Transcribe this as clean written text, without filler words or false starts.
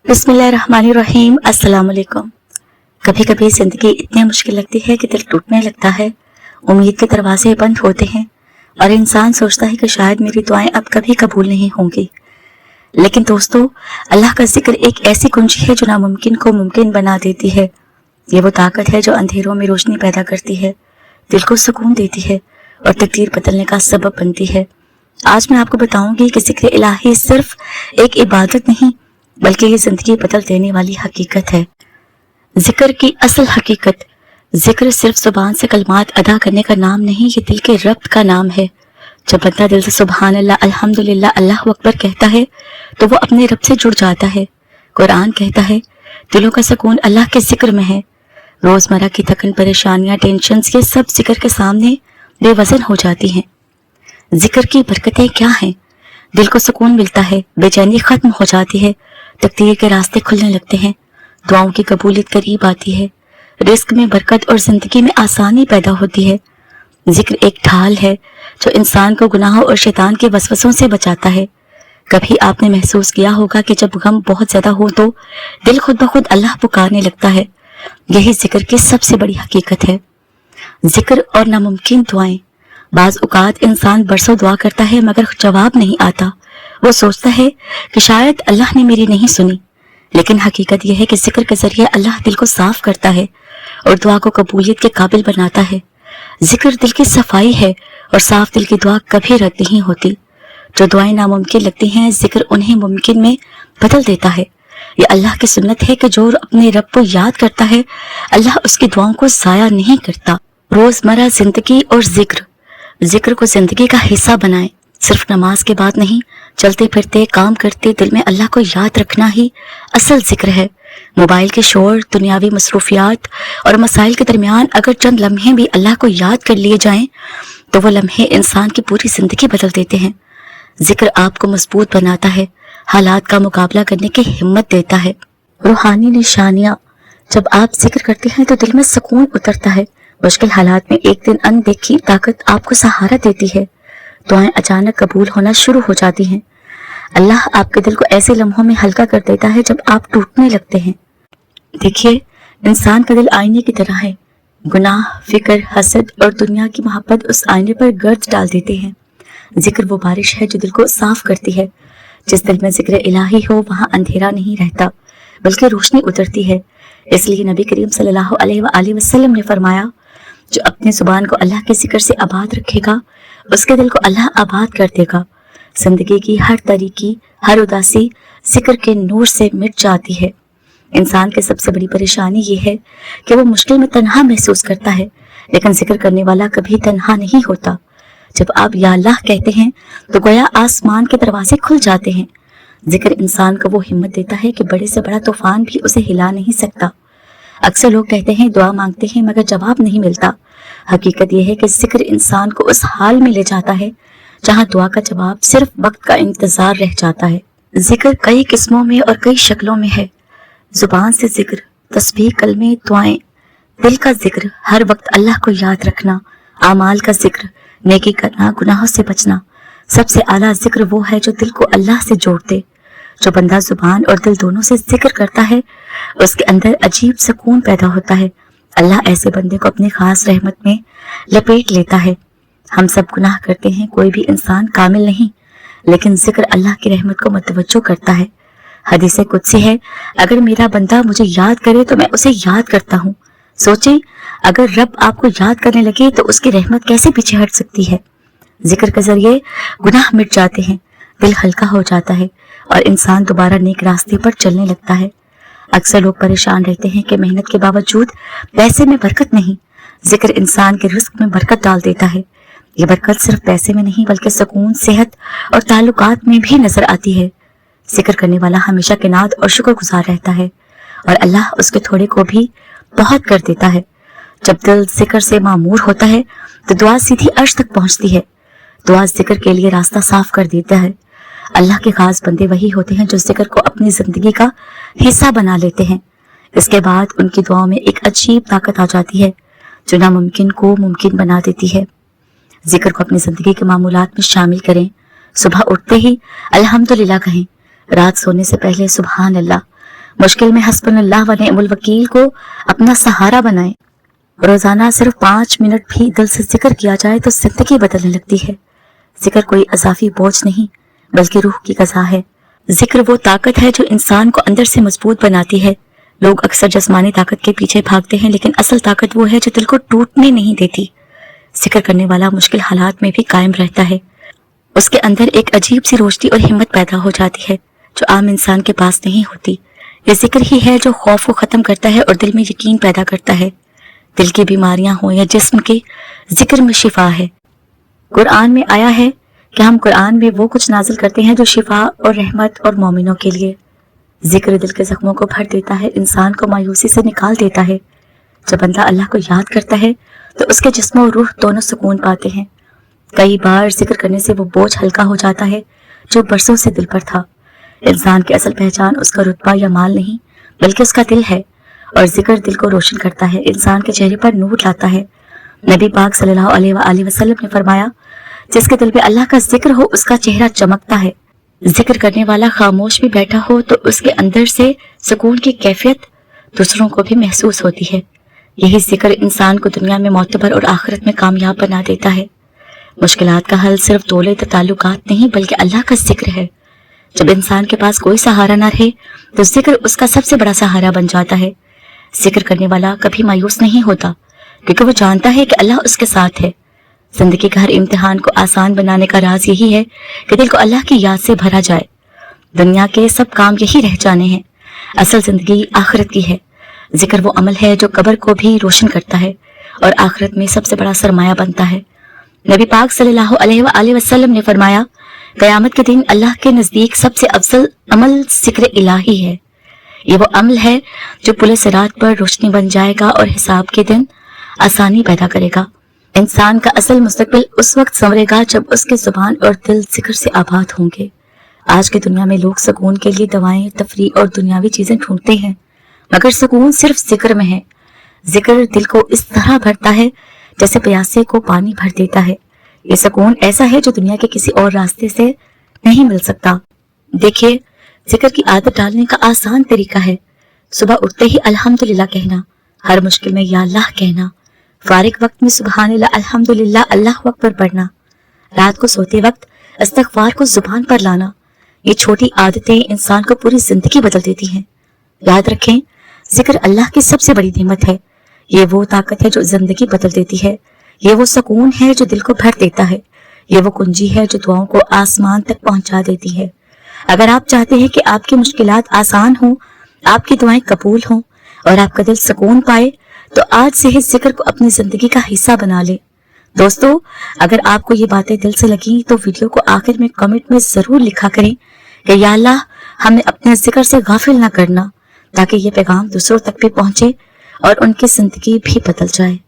बिस्मिल्लाहिर्रहमानिर्रहीम। अस्सलाम वालेकुम। कभी कभी जिंदगी इतनी मुश्किल लगती है कि दिल टूटने लगता है, उम्मीद के दरवाजे बंद होते हैं और इंसान सोचता है कि शायद मेरी दुआएं अब कभी कबूल नहीं होंगी। लेकिन दोस्तों, अल्लाह का जिक्र एक ऐसी कुंजी है जो नामुमकिन को मुमकिन बना देती है। ये वो ताकत है जो अंधेरों में रोशनी पैदा करती है, दिल को सुकून देती है और तकदीर बदलने का सबब बनती है। आज मैं आपको बताऊंगी कि जिक्र इलाही सिर्फ एक इबादत नहीं बल्कि ये जिंदगी बदल देने वाली हकीकत है। जिक्र की असल हकीकत, जिक्र सिर्फ जुबान से कलमात अदा करने का नाम नहीं, ये दिल के रब्त का नाम है। जब बंदा दिल से सुभान अल्लाह, अल्हम्दुलिल्लाह, अल्लाह अकबर कहता है तो वो अपने रब से जुड़ जाता है। कुरान कहता है दिलों का सुकून अल्लाह के जिक्र में है। रोजमर्रा की थकन, परेशानियां, टेंशन, ये सब जिक्र के सामने बेवजन हो जाती हैं। जिक्र की बरकतें क्या हैं? दिल को सुकून मिलता है, बेचैनी खत्म हो जाती है, तकदीर के रास्ते खुलने लगते हैं, दुआओं की कबूलियत करीब आती है, रिस्क में बरकत और जिंदगी में आसानी पैदा होती है। जिक्र एक ढाल है जो इंसान को गुनाहों और शैतान के वसवसों से बचाता है। कभी आपने महसूस किया होगा कि जब गम बहुत ज्यादा हो तो दिल खुद ब खुद अल्लाह पुकारने लगता है। यही जिक्र की सबसे बड़ी हकीकत है। जिक्र और नामुमकिन दुआएं। बाज औकात इंसान बरसों दुआ करता है मगर जवाब नहीं आता। वो सोचता है कि शायद अल्लाह ने मेरी नहीं सुनी, लेकिन हकीकत यह है कि जिक्र के जरिए अल्लाह दिल को साफ करता है और दुआ को कबूलियत के काबिल बनाता है। जिक्र दिल की सफाई है और साफ दिल की दुआ कभी रद्द नहीं होती। जो दुआएं नामुमकिन लगती हैं, जिक्र उन्हें मुमकिन में बदल देता है। ये अल्लाह की सुन्नत है कि जो अपने रब को याद करता है, अल्लाह उसकी दुआओं को जाया नहीं करता। रोजमर्रा जिंदगी और जिक्र को जिंदगी का हिस्सा बनाएं। सिर्फ नमाज के बाद नहीं, चलते फिरते, काम करते दिल में अल्लाह को याद रखना ही असल जिक्र है। मोबाइल के शोर, दुनियावी मसरूफियात और मसाइल के दरमियान अगर चंद लम्हे भी अल्लाह को याद कर लिए जाएं तो वो लम्हे इंसान की पूरी जिंदगी बदल देते हैं। जिक्र आपको मजबूत बनाता है, हालात का मुकाबला करने की हिम्मत देता है। रूहानी निशानियां। जब आप जिक्र करते हैं तो दिल में सुकून उतरता है। मुश्किल हालात में एक दिन अनदेखी ताकत आपको सहारा देती है। दुआएं अचानक कबूल होना शुरू हो जाती हैं। अल्लाह आपके दिल को ऐसे लम्हों में हल्का कर देता है जब आप टूटने लगते हैं। देखिए, इंसान का दिल आईने की तरह है। गुनाह, फिक्र, हसद और दुनिया की मोहब्बत उस आईने पर गर्द डाल देते हैं। जिक्र वो बारिश है जो दिल को साफ करती है। जिस दिल में जिक्र इलाही हो वहां अंधेरा नहीं रहता बल्कि रोशनी उतरती है। इसलिए नबी करीम सल्लल्लाहु अलैहि वसल्लम ने फरमाया, जो अपने जुबान को अल्लाह के जिक्र से आबाद रखेगा उसके दिल को अल्लाह आबाद कर देगा। जिंदगी की हर तरीकी, हर उदासी जिक्र के नूर से मिट जाती है। इंसान की सबसे बड़ी परेशानी ये है कि वो मुश्किल में तन्हा महसूस करता है, लेकिन जिक्र करने वाला कभी तन्हा नहीं होता। जब आप या अल्लाह कहते हैं तो गोया आसमान के दरवाजे खुल जाते हैं। जिक्र इंसान को वो हिम्मत देता है कि बड़े से बड़ा तूफान भी उसे हिला नहीं सकता। अक्सर लोग कहते हैं दुआ मांगते हैं मगर जवाब नहीं मिलता। हकीकत यह है कि जिक्र इंसान को उस हाल में ले जाता है जहां दुआ का जवाब सिर्फ वक्त का इंतजार रह जाता है। जिक्र कई किस्मों में और कई शक्लों में है। जुबान से जिक्र, तस्बीह, कलमे, दुआएं। दिल का जिक्र, हर वक्त अल्लाह को याद रखना। आमाल का जिक्र, नेकी करना, गुनाहों से बचना। सबसे आला जिक्र वो है जो दिल को अल्लाह से जोड़ दे। जो बंदा जुबान और दिल दोनों से जिक्र करता है उसके अंदर अजीब सुकून पैदा होता है। अल्लाह ऐसे बंदे को अपनी खास रहमत में लपेट लेता है। हम सब गुनाह करते हैं, कोई भी इंसान कामिल नहीं, लेकिन जिक्र अल्लाह की रहमत को मतवज्जो करता है। हदीस कुदसी है, अगर मेरा बंदा मुझे याद करे तो मैं उसे याद करता हूँ। सोचें, अगर रब आपको याद करने लगे तो उसकी रहमत कैसे पीछे हट सकती है। जिक्र के जरिए गुनाह मिट जाते हैं, दिल हल्का हो जाता है और इंसान दोबारा नेक रास्ते पर चलने लगता है। अक्सर लोग परेशान रहते हैं कि मेहनत के बावजूद पैसे में बरकत नहीं। जिक्र इंसान के रिस्क में बरकत डाल देता है। ये बरकत सिर्फ पैसे में नहीं बल्कि सुकून, सेहत और ताल्लुकात में भी नजर आती है। जिक्र करने वाला हमेशा किनात और शुक्रगुजार रहता है और अल्लाह उसके थोड़े को भी बहुत कर देता है। जब दिल जिक्र से मामूर होता है तो दुआ सीधी अर्श तक पहुंचती है। दुआ जिक्र के लिए रास्ता साफ कर देता है। अल्लाह के खास बंदे वही होते हैं जो जिक्र को अपनी जिंदगी का हिस्सा बना लेते हैं। इसके बाद उनकी दुआओं में एक अजीब ताकत आ जाती है जो नामुमकिन को मुमकिन बना देती है। जिक्र को अपनी जिंदगी के मामूलात में शामिल करें। सुबह उठते ही अल्हम्दुलिल्लाह कहें, रात सोने से पहले सुभान अल्लाह, मुश्किल में हस्बुनल्लाह व निअमुल वकील को अपना सहारा बनाएं। रोजाना सिर्फ 5 मिनट भी दिल से जिक्र किया जाए तो जिंदगी बदलने लगती है। जिक्र कोई अजाफी बोझ नहीं बल्कि रूह की ग़िज़ा है। जिक्र वो ताकत है जो इंसान को अंदर से मजबूत बनाती है। लोग अक्सर जिस्मानी ताकत के पीछे भागते हैं, लेकिन असल ताकत वो है जो दिल को टूटने नहीं देती। जिक्र करने वाला मुश्किल हालात में भी कायम रहता है। उसके अंदर एक अजीब सी रोशनी और हिम्मत पैदा हो जाती है जो आम इंसान के पास नहीं होती। ये जिक्र ही है जो खौफ को ख़त्म करता है और दिल में यकीन पैदा करता है। दिल की बीमारियां हो या जिस्म के, जिक्र में शिफा है। कुरान में आया है कि हम कुरान में वो कुछ नाजिल करते हैं जो शिफा और रहमत और मोमिनों के लिए। जिक्र दिल के जख्मों को भर देता है, इंसान को मायूसी से निकाल देता है। जब बंदा अल्लाह को याद करता है तो उसके जिस्म और रूह दोनों सुकून पाते हैं। कई बार जिक्र करने से वो बोझ हल्का हो जाता है जो बरसों से दिल पर था। इंसान की असल पहचान उसका रुतबा या माल नहीं बल्कि उसका दिल है, और जिक्र दिल को रोशन करता है, इंसान के चेहरे पर नूर लाता है। नबी पाक सल्लल्लाहु अलैहि वसल्लम ने फरमाया, जिसके दिल में अल्लाह का जिक्र हो उसका चेहरा चमकता है। जिक्र करने वाला खामोश भी बैठा हो तो उसके अंदर से सुकून की कैफियत दूसरों को भी महसूस होती है। यही जिक्र इंसान को दुनिया में मोतबर और आखिरत में कामयाब बना देता है। मुश्किलात का हल सिर्फ दौलत ताल्लुकात नहीं बल्कि अल्लाह का जिक्र है। जब इंसान के पास कोई सहारा ना रहे तो जिक्र उसका सबसे बड़ा सहारा बन जाता है। जिक्र करने वाला कभी मायूस नहीं होता क्योंकि वो जानता है कि अल्लाह उसके साथ है। जिंदगी के हर इम्तिहान को आसान बनाने का राज यही है कि दिल को अल्लाह की याद से भरा जाए। दुनिया के सब काम यही रह जाने हैं, असल जिंदगी आखिरत की है। जिक्र वो अमल है जो कब्र को भी रोशन करता है और आखिरत में सबसे बड़ा सरमाया बनता है। नबी पाक सल्लल्लाहु अलैहि वसल्लम ने फरमाया, क़यामत के दिन अल्लाह के नजदीक सबसे अफजल अमल जिक्र इलाही है। ये वो अमल है जो पुले सिरात पर रोशनी बन जाएगा और हिसाब के दिन आसानी पैदा करेगा। इंसान का असल मुस्तकबिल उस वक्त संवरेगा जब उसके जुबान और दिल जिक्र से आबाद होंगे। आज की दुनिया में लोग सुकून के लिए दवाएं, तफरीह और दुनियावी चीजें ढूंढते हैं, मगर सुकून सिर्फ जिक्र में है। जिक्र दिल को इस तरह भरता है जैसे प्यासे को पानी भर देता है। ये सुकून ऐसा है जो दुनिया के किसी और रास्ते से नहीं मिल सकता। देखिए, जिक्र की आदत डालने का आसान तरीका है सुबह उठते ही अल्हम्दुलिल्लाह कहना, हर मुश्किल में या अल्लाह कहना, फारिग वक्त में सुबहानल्लाह अल्हम्दुलिल्लाह अल्लाह अकबर पढ़ना, रात को सोते वक्त इस्तग़फ़ार को जुबान पर लाना। ये छोटी आदतें इंसान को पूरी जिंदगी बदल देती हैं। याद रखें, जिक्र अल्लाह की सबसे बड़ी नेमत है। ये वो ताकत है जो जिंदगी बदल देती है। ये वो सुकून है जो दिल को भर देता है। ये वो कुंजी है जो दुआओं को आसमान तक पहुंचा देती है। अगर आप चाहते हैं कि आपकी मुश्किलात आसान हों, आपकी दुआएं कबूल हों और आपका दिल सुकून पाए, तो आज से ही जिक्र को अपनी जिंदगी का हिस्सा बना ले। दोस्तों, अगर आपको ये बातें दिल से लगी तो वीडियो को आखिर में कमेंट में जरूर लिखा करें कि या अल्लाह, हमें अपने जिक्र से गाफिल ना करना, ताकि ये पैगाम दूसरों तक भी पहुंचे और उनकी जिंदगी भी बदल जाए।